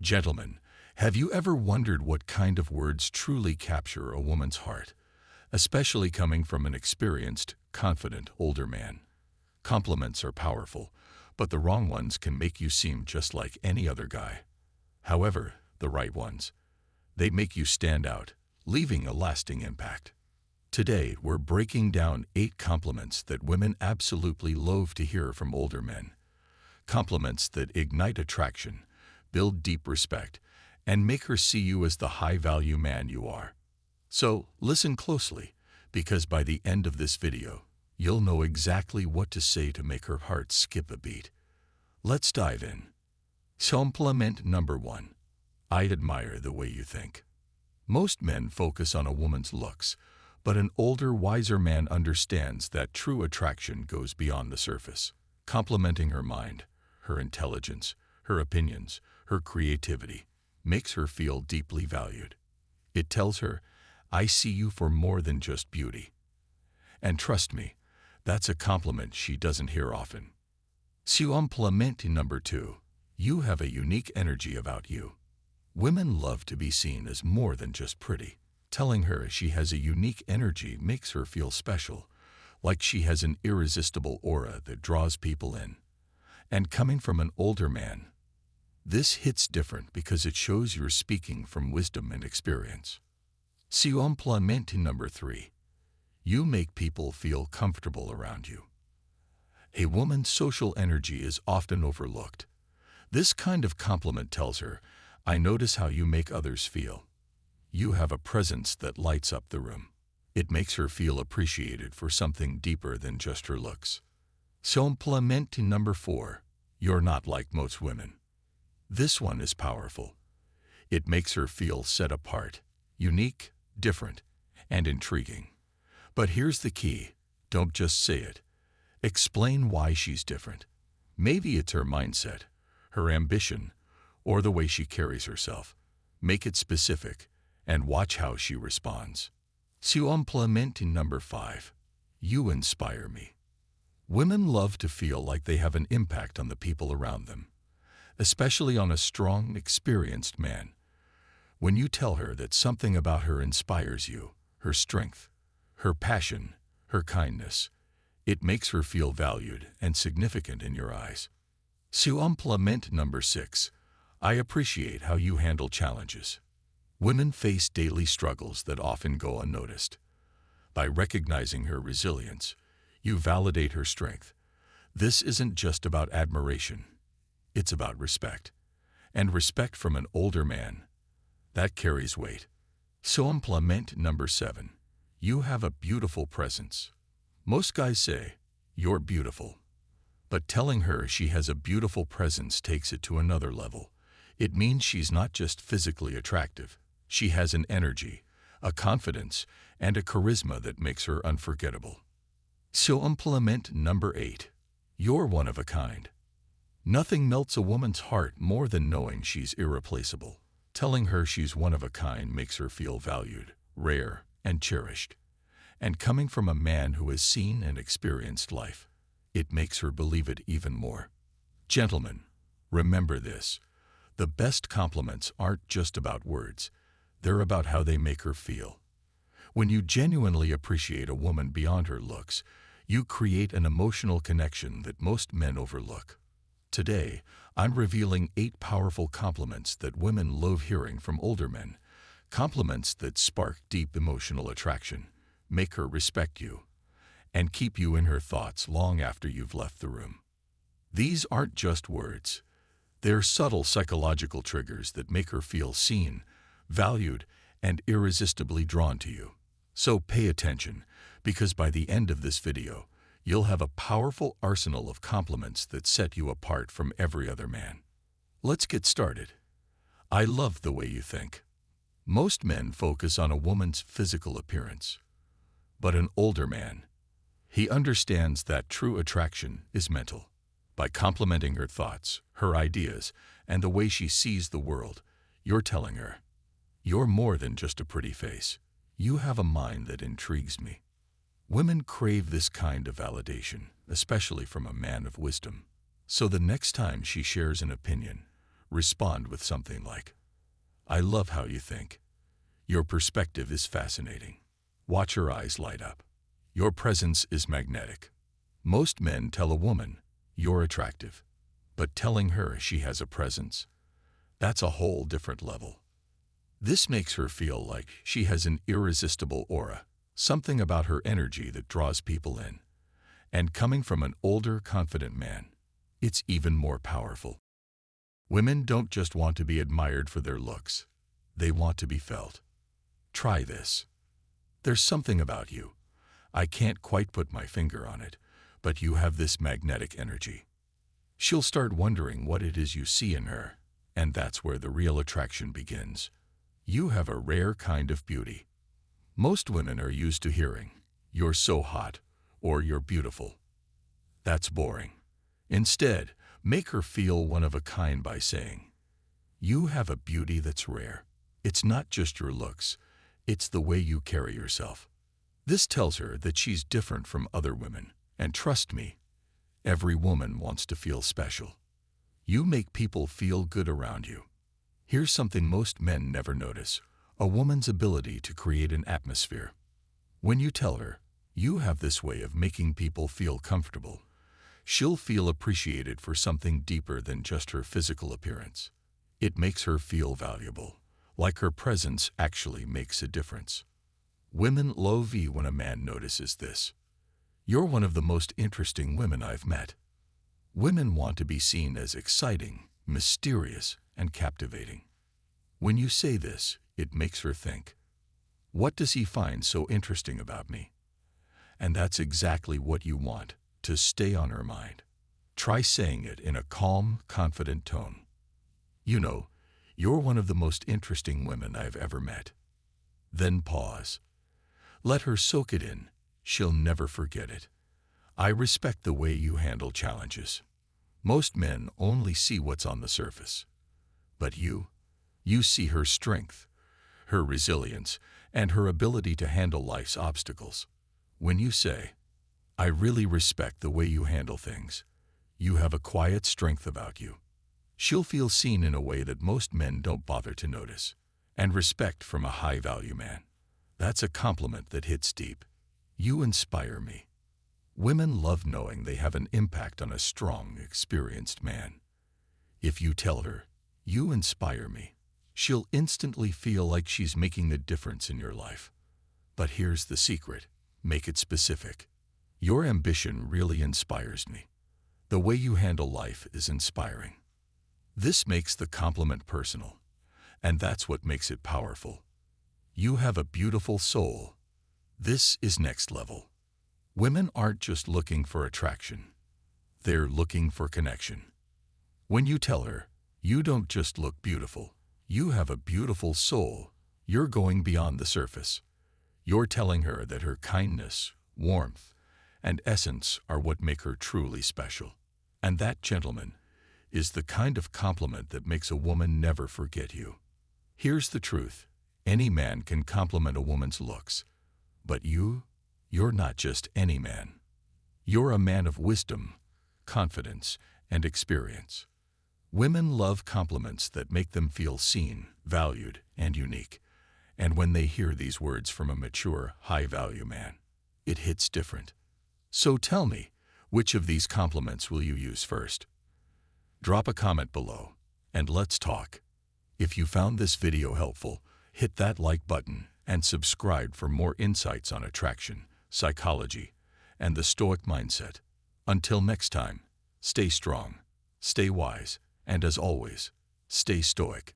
Gentlemen, have you ever wondered what kind of words truly capture a woman's heart, especially coming from an experienced, confident older man? Compliments are powerful, but the wrong ones can make you seem just like any other guy. However, the right ones, they make you stand out, leaving a lasting impact. Today, we're breaking down 8 compliments that women absolutely loathe to hear from older men. Compliments that ignite attraction, build deep respect, and make her see you as the high-value man you are. So, listen closely, because by the end of this video, you'll know exactly what to say to make her heart skip a beat. Let's dive in. Compliment number 1. I admire the way you think. Most men focus on a woman's looks, but an older, wiser man understands that true attraction goes beyond the surface. Complimenting her mind, her intelligence, her opinions, her creativity, makes her feel deeply valued. It tells her, I see you for more than just beauty. And trust me, that's a compliment she doesn't hear often. Compliment number 2. You have a unique energy about you. Women love to be seen as more than just pretty. Telling her she has a unique energy makes her feel special, like she has an irresistible aura that draws people in. And coming from an older man, this hits different because it shows you're speaking from wisdom and experience. Compliment number 3. You make people feel comfortable around you. A woman's social energy is often overlooked. This kind of compliment tells her, I notice how you make others feel. You have a presence that lights up the room. It makes her feel appreciated for something deeper than just her looks. Compliment number 4. You're not like most women. This one is powerful. It makes her feel set apart, unique, different, and intriguing. But here's the key. Don't just say it. Explain why she's different. Maybe it's her mindset, her ambition, or the way she carries herself. Make it specific, and watch how she responds. Compliment number 5. You inspire me. Women love to feel like they have an impact on the people around them, especially on a strong, experienced man. When you tell her that something about her inspires you, her strength, her passion, her kindness, it makes her feel valued and significant in your eyes. Compliment number 6. I appreciate how you handle challenges. Women face daily struggles that often go unnoticed. By recognizing her resilience, you validate her strength. This isn't just about admiration. It's about respect. And respect from an older man, that carries weight. Compliment number 7. You have a beautiful presence. Most guys say, you're beautiful. But telling her she has a beautiful presence takes it to another level. It means she's not just physically attractive. She has an energy, a confidence, and a charisma that makes her unforgettable. Compliment number 8. You're one of a kind. Nothing melts a woman's heart more than knowing she's irreplaceable. Telling her she's one of a kind makes her feel valued, rare, and cherished. And coming from a man who has seen and experienced life, it makes her believe it even more. Gentlemen, remember this. The best compliments aren't just about words. They're about how they make her feel. When you genuinely appreciate a woman beyond her looks, you create an emotional connection that most men overlook. Today, I'm revealing 8 powerful compliments that women love hearing from older men. Compliments that spark deep emotional attraction, make her respect you, and keep you in her thoughts long after you've left the room. These aren't just words. They're subtle psychological triggers that make her feel seen, valued, and irresistibly drawn to you. So pay attention, because by the end of this video, you'll have a powerful arsenal of compliments that set you apart from every other man. Let's get started. I love the way you think. Most men focus on a woman's physical appearance. But an older man, he understands that true attraction is mental. By complimenting her thoughts, her ideas, and the way she sees the world, you're telling her, you're more than just a pretty face. You have a mind that intrigues me. Women crave this kind of validation, especially from a man of wisdom. So the next time she shares an opinion, respond with something like, "I love how you think. Your perspective is fascinating." Watch her eyes light up. Your presence is magnetic. Most men tell a woman, "You're attractive," but telling her she has a presence, that's a whole different level. This makes her feel like she has an irresistible aura, something about her energy that draws people in. And coming from an older, confident man, it's even more powerful. Women don't just want to be admired for their looks. They want to be felt. Try this. "There's something about you. I can't quite put my finger on it, but you have this magnetic energy." She'll start wondering what it is you see in her, and that's where the real attraction begins. You have a rare kind of beauty. Most women are used to hearing, "You're so hot," or "You're beautiful." That's boring. Instead, make her feel one of a kind by saying, "You have a beauty that's rare. It's not just your looks, it's the way you carry yourself." This tells her that she's different from other women, and trust me, every woman wants to feel special. You make people feel good around you. Here's something most men never notice: a woman's ability to create an atmosphere. When you tell her, "You have this way of making people feel comfortable," she'll feel appreciated for something deeper than just her physical appearance. It makes her feel valuable, like her presence actually makes a difference. Women love it when a man notices this. "You're one of the most interesting women I've met." Women want to be seen as exciting, mysterious, and captivating. When you say this, it makes her think, "What does he find so interesting about me?" And that's exactly what you want, to stay on her mind. Try saying it in a calm, confident tone. "You know, you're one of the most interesting women I've ever met." Then pause. Let her soak it in. She'll never forget it. "I respect the way you handle challenges." Most men only see what's on the surface. But you see her strength, her resilience, and her ability to handle life's obstacles. When you say, "I really respect the way you handle things. You have a quiet strength about you," she'll feel seen in a way that most men don't bother to notice. And respect from a high-value man, that's a compliment that hits deep. "You inspire me." Women love knowing they have an impact on a strong, experienced man. If you tell her, "You inspire me," she'll instantly feel like she's making a difference in your life. But here's the secret: make it specific. "Your ambition really inspires me. The way you handle life is inspiring." This makes the compliment personal, and that's what makes it powerful. "You have a beautiful soul." This is next level. Women aren't just looking for attraction. They're looking for connection. When you tell her, "You don't just look beautiful, you have a beautiful soul," you're going beyond the surface. You're telling her that her kindness, warmth, and essence are what make her truly special. And that, gentlemen, is the kind of compliment that makes a woman never forget you. Here's the truth: any man can compliment a woman's looks, but you're not just any man. You're a man of wisdom, confidence, and experience. Women love compliments that make them feel seen, valued, and unique. And when they hear these words from a mature, high-value man, it hits different. So tell me, which of these compliments will you use first? Drop a comment below, and let's talk. If you found this video helpful, hit that like button and subscribe for more insights on attraction, psychology, and the Stoic mindset. Until next time, stay strong, stay wise, and as always, stay stoic.